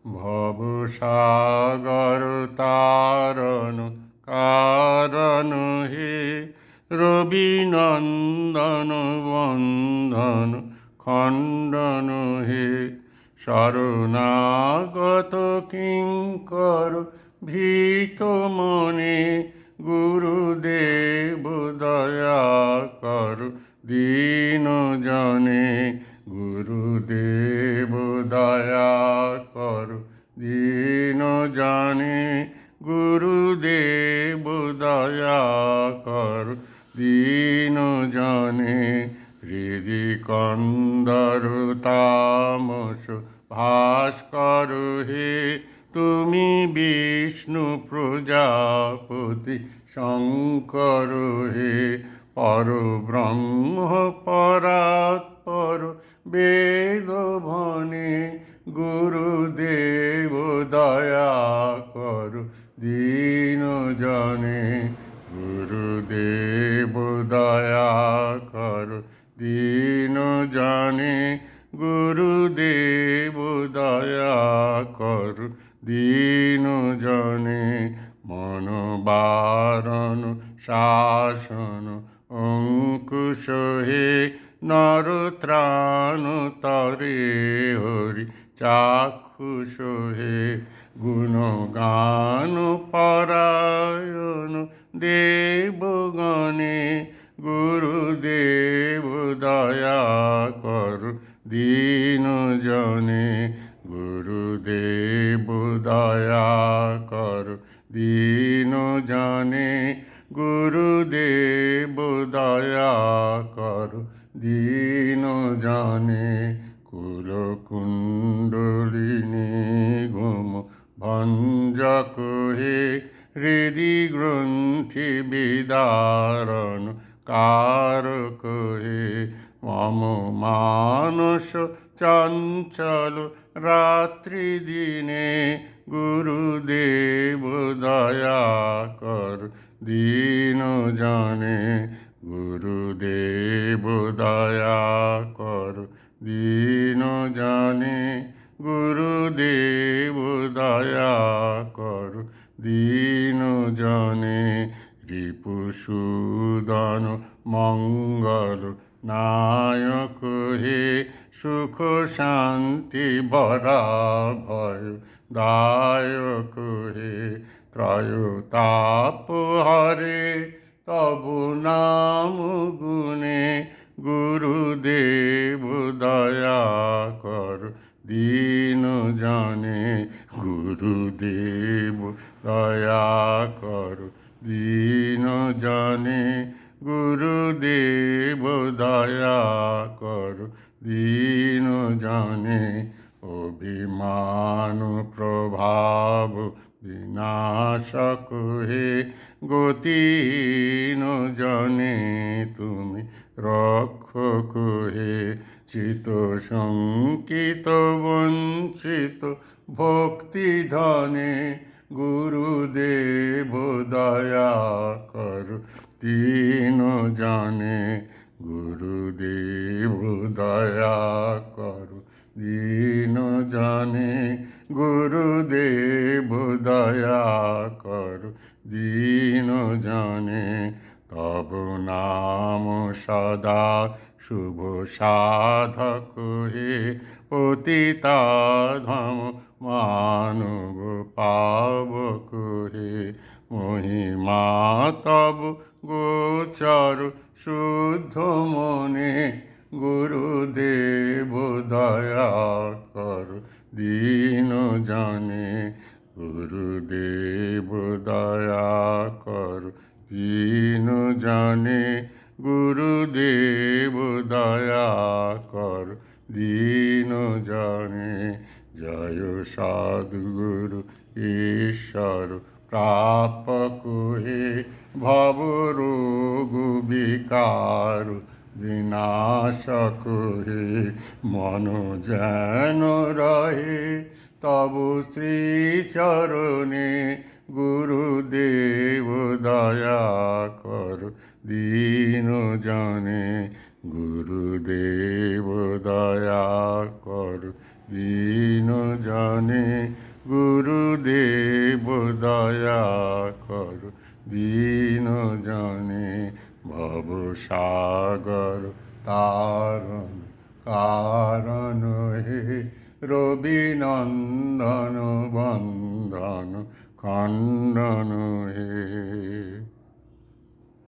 ভবসাগর তারণ কারণ হে, রবিনন্দন বন্ধন খণ্ডন হে। শরণাগত কিঙ্কর ভীত মনে, গুরুদেব দয়া কর দীন জনে। গুরুদেব দয়া কর দীন জনে, গুরুদেব দয়া কর দীন জনে। হৃদি কন্দর তামস ভাস্কর হে, তুমি বিষ্ণু প্রজাপতি শঙ্কর হে। পরব্রহ্ম পরাৎপর বেদ ভনে, গুরুদেব দয়া কর দীন জনে। গুরুদেব দয়া কর দীন জনে, গুরুদেব দয়া কর দীন জনে। মনোবারণ শাসন অঙ্কুশ হে, নরত্রাণ তরে হরি চাক্ষুষ হে। গুণগান পরায়ণ দেবগণে, গুরুদেব দয়া কর দীন জনে। গুরুদেব দয়া কর দীন জনে, গুরুদেব দয়া কর দীন জনে। কুলকুণ্ডলিনী ঘুম ভঞ্জক হে, হৃদি গ্রন্থি বিদারণ কারক হে। মম মানস চঞ্চল রাত্রি দিনে, গুরুদেব দয়া কর দীন জনে। গুরুদেব দয়া কর দীন জনে, গুরুদেব দয়া কর দীন জনে। রিপুসূদন মঙ্গল নায়ক হে, সুখ শান্তি বরাভয় দায়ক হে। ত্রয়োতাপ হরে তবু নাম গুণে, গুরুদেব দয়া কর দীন জনে। গুরুদেব দয়া কর দীন জনে, গুরুদেব দয়া কর দীন জনে। অভিমান প্রভাব বিনাশক হে, গতিহীন জনে তুমি রক্ষক হে। চিত শঙ্কিত বঞ্চিত ভক্তি ধনে, গুরুদেব দয়া কর দীন জনে। গুরুদেব দয়া কর দীন জনে, গুরুদেব দয়া কর দীন জনে। তব নাম সদা শুভ সাধক হে, পতিতাধম মানব পাবক হে। মহিমা তব গোচর শুদ্ধ মনে, গুরুদেব দয়া কর দীন জনে। গুরুদেব দয়া কর দীন জনে, গুরুদেব দয়া কর দীন জনে। জয় সদ্গুরু ঈশ্বর প্রাপক হে, ভব রোগ বিকার বিনাশক হে। মন যেন রহে তব শ্রীচরণে, গুরুদেব দয়া কর দীন জনে। গুরুদেব দয়া কর দীন জানে গুরুদেব দয়া কর দীন জানে ভব সাগর তারণ কারণ হে রবিনন্দন বন্দন খণ্ডন হে